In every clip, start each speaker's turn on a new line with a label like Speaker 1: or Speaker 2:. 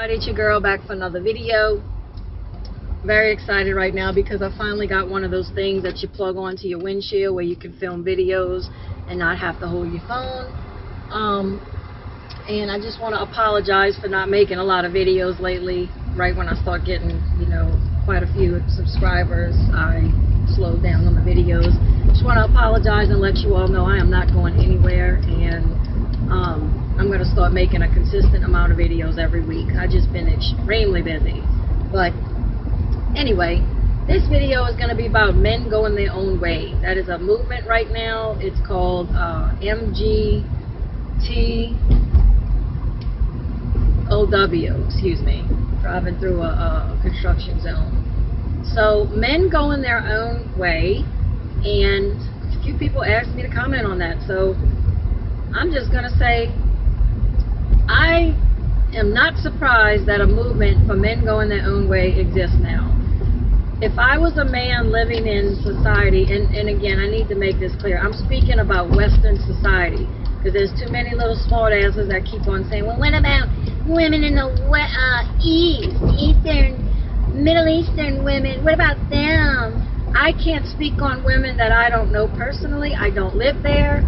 Speaker 1: It's your girl back for another video. Very excited right now because I finally got one of those things that you plug onto your windshield where you can film videos and not have to hold your phone. And I just want to apologize for not making a lot of videos lately. Right when I start getting, quite a few subscribers, I slowed down on the videos. Just want to apologize and let you all know I am not going anywhere, and I'm going to start making a consistent amount of videos every week. I've just been extremely busy. But anyway, this video is going to be about men going their own way. That is a movement right now. It's called MGTOW, excuse me, driving through a construction zone. So men going their own way, and a few people asked me to comment on that. So I'm just going to say, I am not surprised that a movement for men going their own way exists now. If I was a man living in society, and again, I need to make this clear, I'm speaking about Western society, because there's too many little smart asses that keep on saying, well, what about women in the Middle Eastern women, what about them? I can't speak on women that I don't know personally. I don't live there.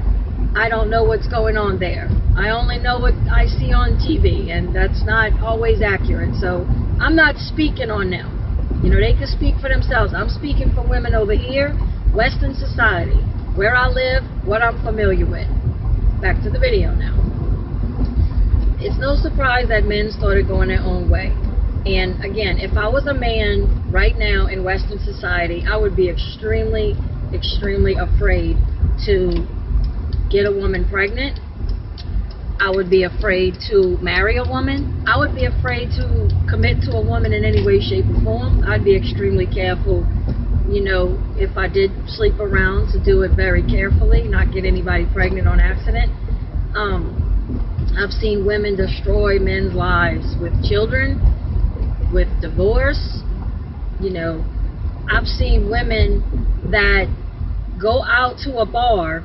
Speaker 1: I don't know what's going on there. I only know what I see on TV, and that's not always accurate. So I'm not speaking on them. They can speak for themselves. I'm speaking for women over here, Western society, where I live, what I'm familiar with. Back to the video now. It's no surprise that men started going their own way. And again, if I was a man right now in Western society, I would be extremely, extremely afraid to get a woman pregnant. I would be afraid to marry a woman. I would be afraid to commit to a woman in any way, shape, or form. I'd be extremely careful, if I did sleep around, to do it very carefully, not get anybody pregnant on accident. I've seen women destroy men's lives with children, with divorce. I've seen women that go out to a bar,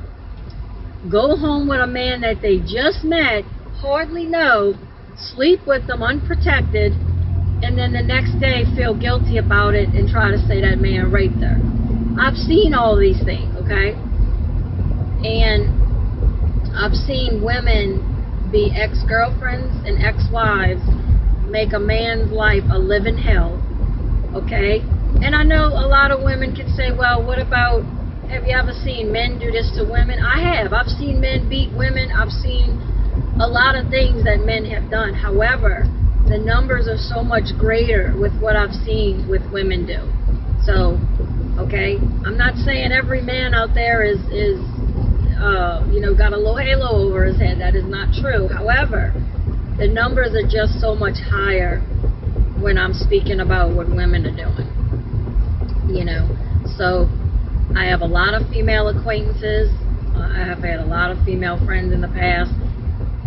Speaker 1: go home with a man that they just met, hardly know, sleep with them unprotected, and then the next day feel guilty about it and try to say that man raped her. I've seen all these things, okay? And I've seen women be ex-girlfriends and ex-wives, make a man's life a living hell, okay? And I know a lot of women can say, well, what about, have you ever seen men do this to women? I have. I've seen men beat women. I've seen a lot of things that men have done. However, the numbers are so much greater with what I've seen with women do. So, okay, I'm not saying every man out there is got a little halo over his head. That is not true. However, the numbers are just so much higher when I'm speaking about what women are doing. So I have a lot of female acquaintances. I have had a lot of female friends in the past,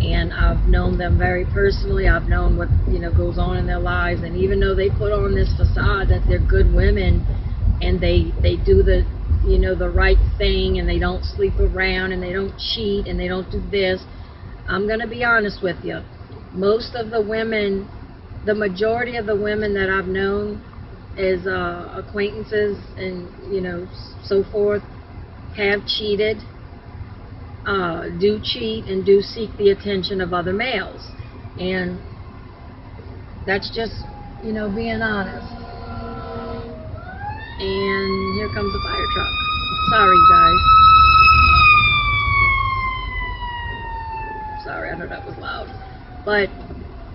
Speaker 1: and I've known them very personally. I've known what goes on in their lives, and even though they put on this facade that they're good women and they do the the right thing, and they don't sleep around, and they don't cheat, and they don't do this, I'm gonna be honest with you. Most of the women, the majority of the women that I've known as acquaintances and so forth, have cheated, do cheat, and do seek the attention of other males. And that's just being honest. And here comes the fire truck. Sorry, guys. Sorry, I know that was loud. But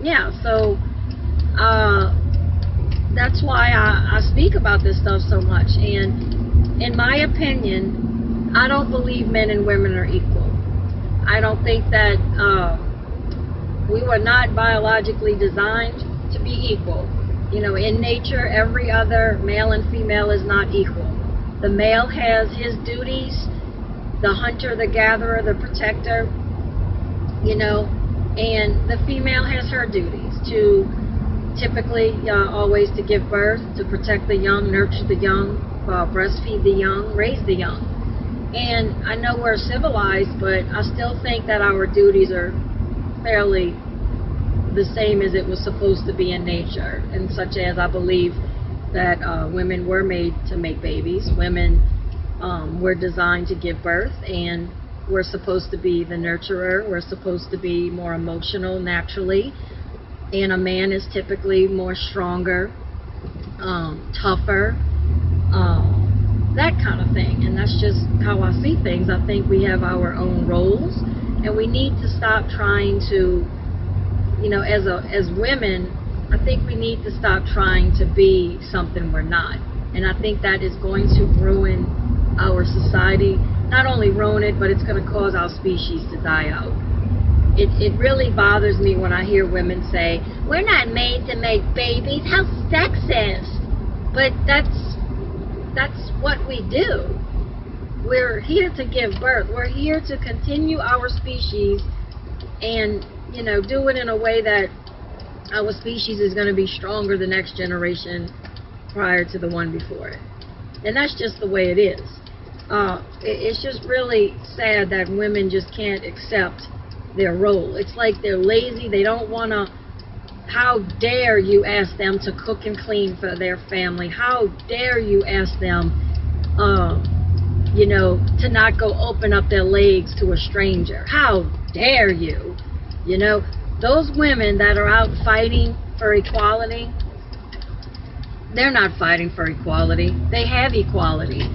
Speaker 1: yeah, so that's why I speak about this stuff so much. And in my opinion, I don't believe men and women are equal. I don't think that we were not biologically designed to be equal. In nature, every other male and female is not equal. The male has his duties, the hunter, the gatherer, the protector, and the female has her duties to typically always to give birth, to protect the young, nurture the young, breastfeed the young, raise the young. And I know we're civilized, but I still think that our duties are fairly the same as it was supposed to be in nature, and such as I believe that women were made to make babies. Women were designed to give birth, and we're supposed to be the nurturer. We're supposed to be more emotional naturally, and a man is typically more stronger, tougher, that kind of thing. And that's just how I see things. I think we have our own roles, and we need to stop trying to, you know, as women, I think we need to stop trying to be something we're not. And I think that is going to ruin our society. Not only ruin it, but it's going to cause our species to die out. It really bothers me when I hear women say, we're not made to make babies. How sexist. But that's what we do. We're here to give birth. We're here to continue our species and, you know, do it in a way that our species is going to be stronger the next generation prior to the one before it. And that's just the way it is. It's just really sad that women just can't accept their role. It's like they're lazy. They don't want to. How dare you ask them to cook and clean for their family? How dare you ask them, you know, to not go open up their legs to a stranger? How dare you? You know, those women that are out fighting for equality, they're not fighting for equality. They have equality.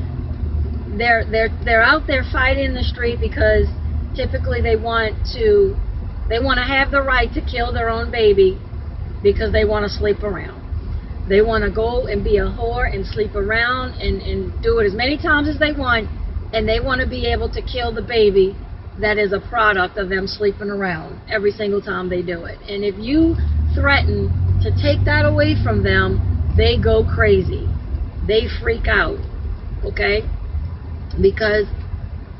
Speaker 1: They're out there fighting in the street because typically they want to have the right to kill their own baby because they want to sleep around. They want to go and be a whore and sleep around and do it as many times as they want, and they want to be able to kill the baby that is a product of them sleeping around every single time they do it. And if you threaten to take that away from them, they go crazy. They freak out, okay? Because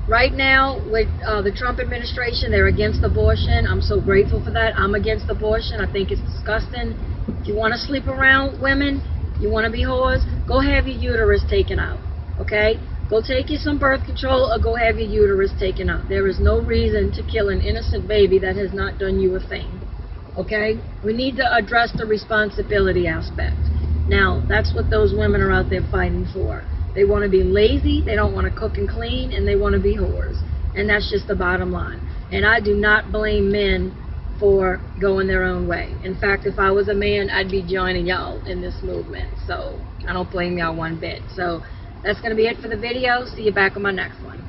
Speaker 1: right now, with the Trump administration, they're against abortion. I'm so grateful for that. I'm against abortion. I think it's disgusting. If you want to sleep around women, you want to be whores, go have your uterus taken out, okay? Go take you some birth control or go have your uterus taken out. There is no reason to kill an innocent baby that has not done you a thing, okay? We need to address the responsibility aspect. Now, that's what those women are out there fighting for. They want to be lazy, they don't want to cook and clean, and they want to be whores. And that's just the bottom line. And I do not blame men for going their own way. In fact, if I was a man, I'd be joining y'all in this movement. So I don't blame y'all one bit. So that's going to be it for the video. See you back on my next one.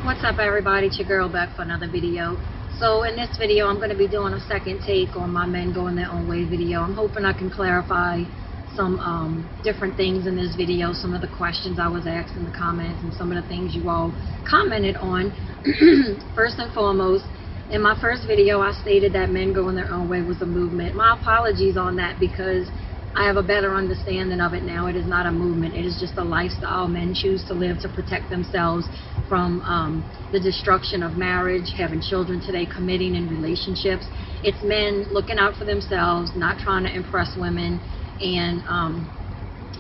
Speaker 1: What's up, everybody? It's your girl back for another video. So in this video, I'm going to be doing a second take on my men going their own way video. I'm hoping I can clarify some different things in this video, some of the questions I was asked in the comments, and some of the things you all commented on. First and foremost, in my first video, I stated that men going their own way was a movement. My apologies on that because I have a better understanding of it now. It is not a movement. It is just a lifestyle men choose to live to protect themselves from the destruction of marriage, having children today, committing in relationships. It's men looking out for themselves, not trying to impress women, and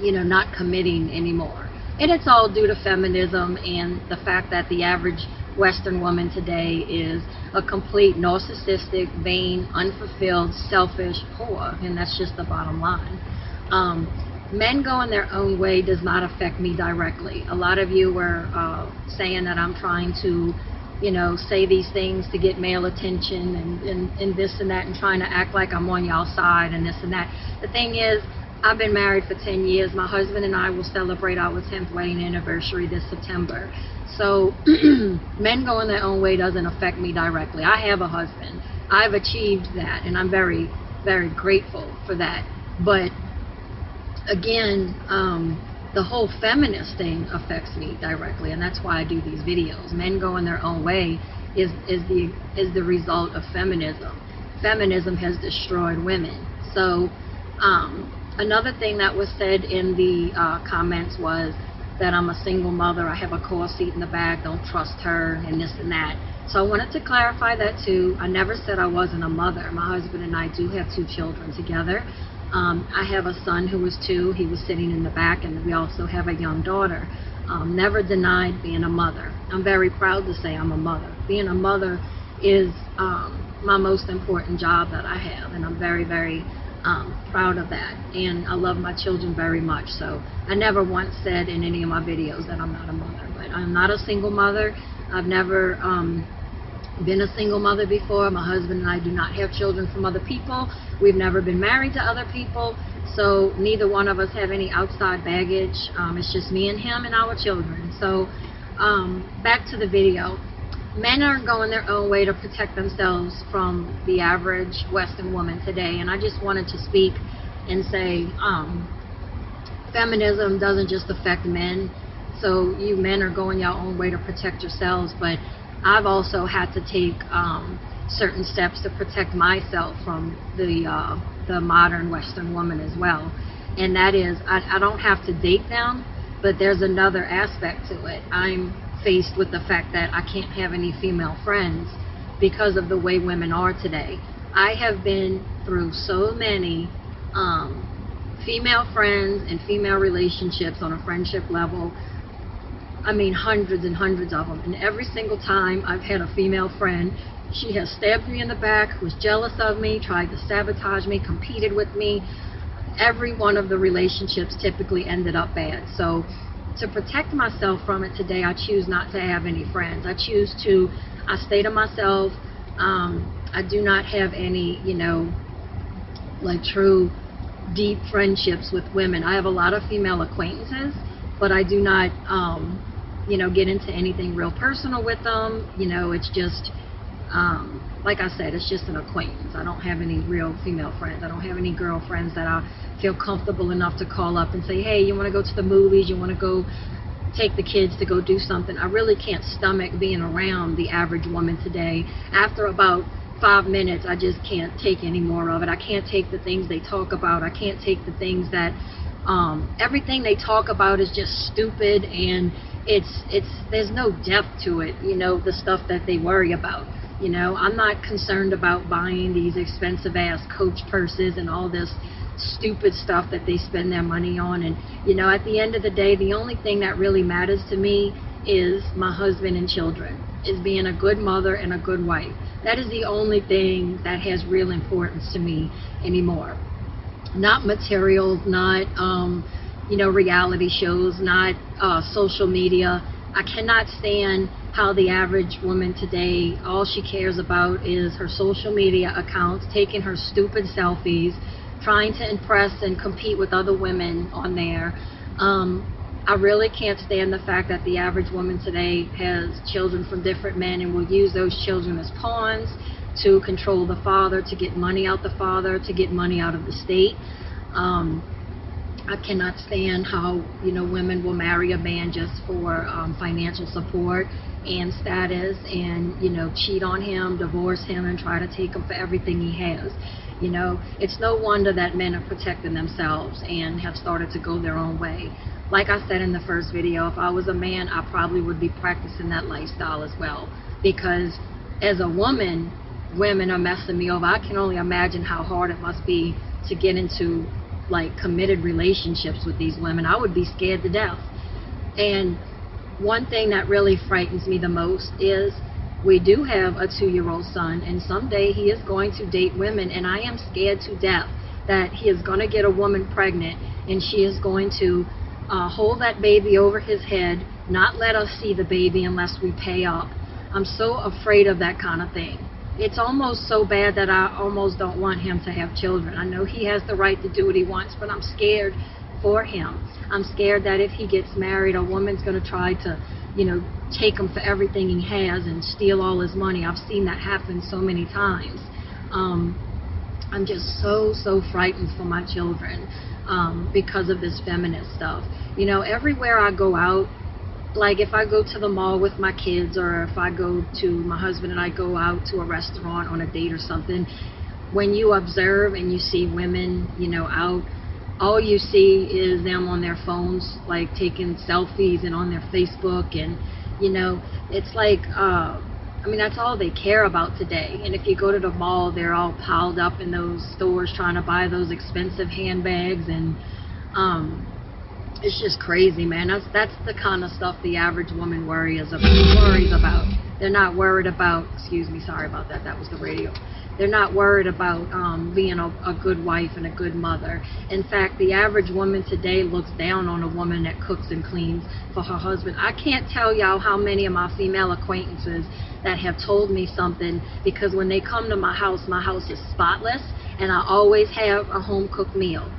Speaker 1: you know, not committing anymore. And it's all due to feminism and the fact that the average Western woman today is a complete narcissistic, vain, unfulfilled, selfish whore, and that's just the bottom line. Men going their own way does not affect me directly. A lot of you were saying that I'm trying to, you know, say these things to get male attention and this and that, and trying to act like I'm on y'all's side and this and that. The thing is, I've been married for 10 years. My husband and I will celebrate our 10th wedding anniversary this September. So men going their own way doesn't affect me directly. I have a husband. I've achieved that, and I'm very, very grateful for that. But again, the whole feminist thing affects me directly, and that's why I do these videos. Men going their own way is the result of feminism. Feminism has destroyed women. So another thing that was said in the comments was that I'm a single mother, I have a car seat in the back, don't trust her, and this and that. So I wanted to clarify that too. I never said I wasn't a mother. My husband and I do have 2 children together. I have a son who was 2. He was sitting in the back, and we also have a young daughter. Never denied being a mother. I'm very proud to say I'm a mother. Being a mother is my most important job that I have, and I'm very, very proud of that. And I love my children very much. So I never once said in any of my videos that I'm not a mother. But I'm not a single mother. I've never been a single mother before. My husband and I do not have children from other people. We've never been married to other people. So neither one of us have any outside baggage. It's just me and him and our children. So back to the video. Men are going their own way to protect themselves from the average Western woman today. And I just wanted to speak and say feminism doesn't just affect men. So you men are going your own way to protect yourselves, but I've also had to take certain steps to protect myself from the modern Western woman as well. And that is, I don't have to date them, but there's another aspect to it. I'm faced with the fact that I can't have any female friends because of the way women are today. I have been through so many female friends and female relationships on a friendship level. I mean, hundreds and hundreds of them. And every single time I've had a female friend, she has stabbed me in the back, was jealous of me, tried to sabotage me, competed with me. Every one of the relationships typically ended up bad. So to protect myself from it today, I choose not to have any friends. I stay to myself. I do not have any, like true deep friendships with women. I have a lot of female acquaintances, but I do not, get into anything real personal with them. It's just, like I said, it's just an acquaintance. I don't have any real female friends. I don't have any girlfriends that I feel comfortable enough to call up and say, hey, you want to go to the movies? You want to go take the kids to go do something? I really can't stomach being around the average woman today. After about 5 minutes, I just can't take any more of it. I can't take the things they talk about. I can't take the things that, everything they talk about is just stupid, and there's no depth to it, the stuff that they worry about. I'm not concerned about buying these expensive ass Coach purses and all this stupid stuff that they spend their money on. And at the end of the day, the only thing that really matters to me is my husband and children, is being a good mother and a good wife. That is the only thing that has real importance to me anymore. Not materials, not reality shows, not social media. I cannot stand how the average woman today, all she cares about is her social media accounts, taking her stupid selfies, trying to impress and compete with other women on there. I really can't stand the fact that the average woman today has children from different men and will use those children as pawns to control the father, to get money out the father, to get money out of the state. I cannot stand how, women will marry a man just for financial support and status, and, cheat on him, divorce him, and try to take him for everything he has. It's no wonder that men are protecting themselves and have started to go their own way. Like I said in the first video, if I was a man, I probably would be practicing that lifestyle as well. Because as a woman, women are messing me over. I can only imagine how hard it must be to get into committed relationships with these women. I would be scared to death. And one thing that really frightens me the most is we do have a 2-year-old son, and someday he is going to date women, and I am scared to death that he is going to get a woman pregnant and she is going to hold that baby over his head, not let us see the baby unless we pay up. I'm so afraid of that kind of thing. It's almost so bad that I almost don't want him to have children. I know he has the right to do what he wants, but I'm scared for him. I'm scared that if he gets married, a woman's going to try to, take him for everything he has and steal all his money. I've seen that happen so many times. I'm just so frightened for my children because of this feminist stuff. Everywhere I go out, like if I go to the mall with my kids, or if I go to, my husband and I go out to a restaurant on a date or something, when you observe and you see women, out, all you see is them on their phones, taking selfies and on their Facebook, and, it's like a I mean, that's all they care about today. And if you go to the mall, they're all piled up in those stores trying to buy those expensive handbags, and it's just crazy, man. That's the kind of stuff the average woman worries about. They're not worried about, excuse me, sorry about that, that was the radio. They're not worried about being a good wife and a good mother. In fact, the average woman today looks down on a woman that cooks and cleans for her husband. I can't tell y'all how many of my female acquaintances that have told me something, because when they come to my house is spotless, and I always have a home-cooked meal.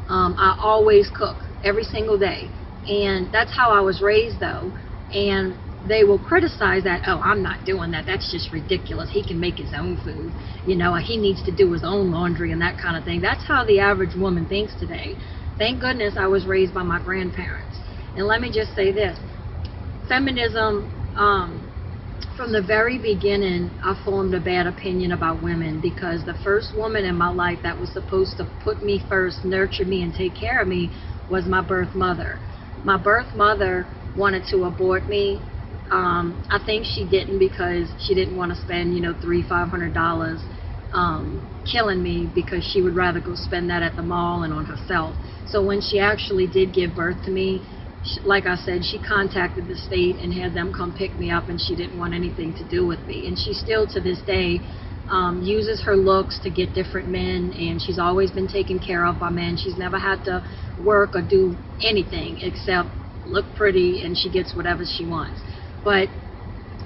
Speaker 1: I always cook every single day, and that's how I was raised, though. And they will criticize that, oh, I'm not doing that, that's just ridiculous, he can make his own food, you know, he needs to do his own laundry and that kind of thing. That's how the average woman thinks today. Thank goodness I was raised by my grandparents. And let me just say this, feminism, from the very beginning, I formed a bad opinion about women, because the first woman in my life that was supposed to put me first, nurture me, and take care of me was my birth mother. My birth mother wanted to abort me. I think she didn't, because she didn't want to spend, you know, $300-500 killing me, because she would rather go spend that at the mall and on herself. So when she actually did give birth to me, like I said, she contacted the state and had them come pick me up, and she didn't want anything to do with me. And she still to this day uses her looks to get different men, and she's always been taken care of by men. She's never had to work or do anything except look pretty, and she gets whatever she wants. But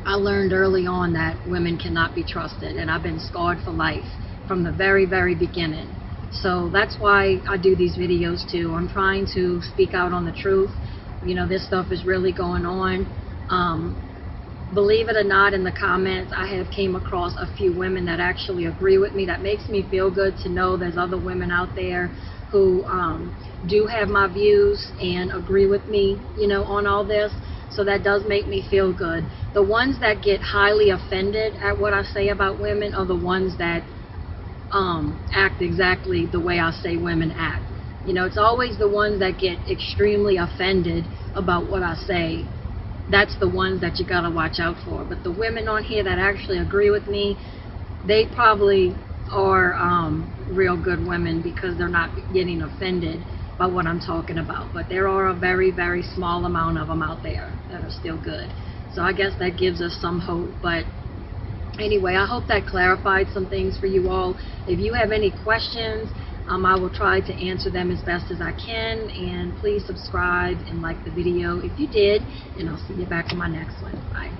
Speaker 1: I learned early on that women cannot be trusted, and I've been scarred for life from the very, very beginning. So that's why I do these videos too. I'm trying to speak out on the truth. You know, this stuff is really going on. Believe it or not, in the comments, I have came across a few women that actually agree with me. That makes me feel good to know there's other women out there who do have my views and agree with me, you know, on all this. So that does make me feel good. The ones that get highly offended at what I say about women are the ones that act exactly the way I say women act. You know, it's always the ones that get extremely offended about what I say. That's the ones that you gotta watch out for. But the women on here that actually agree with me, they probably are real good women, because they're not getting offended by what I'm talking about. But there are a very, very small amount of them out there that are still good. So I guess that gives us some hope. But anyway, I hope that clarified some things for you all. If you have any questions, I will try to answer them as best as I can. And please subscribe and like the video if you did. And I'll see you back in my next one. Bye.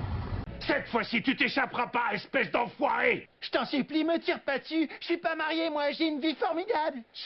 Speaker 2: Cette fois-ci, tu t'échapperas pas, espèce d'enfoiré!
Speaker 3: Je t'en supplie, me tire pas dessus. Je suis pas marié, moi, j'ai une vie formidable.